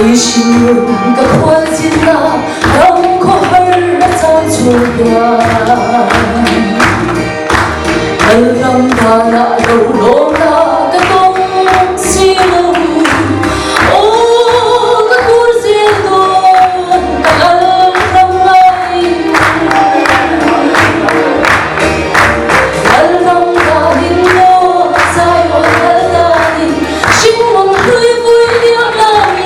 신은 그 환신나 영코 흘러서 조야 너랑과 나로 놀라 그 동시로 오그 굴지도 날랑마이 날랑가린 너 사요 날라니 신문 흐이부이 나가민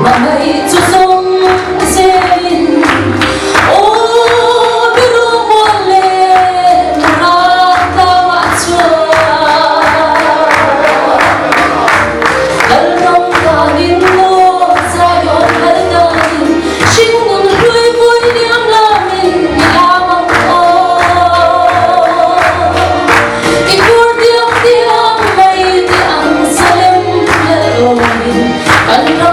Mamãe, tu som serin, oh biru mole, murata machua. Dalam kanin mo sayo dalam, singun hui hui niam lamin nilamang ko. Ikur diam diam may diam salem leomin, dalam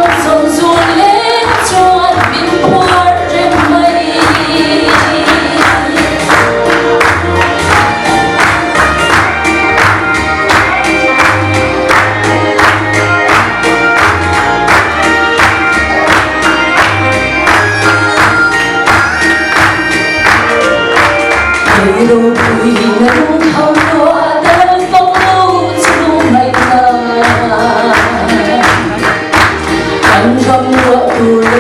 Hãy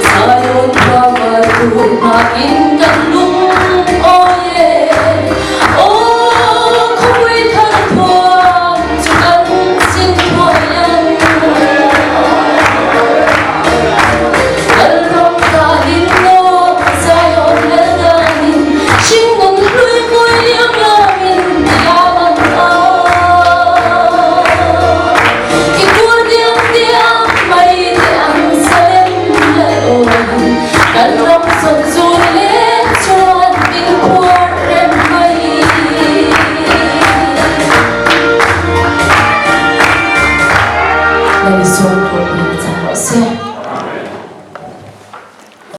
Sayon pa malumain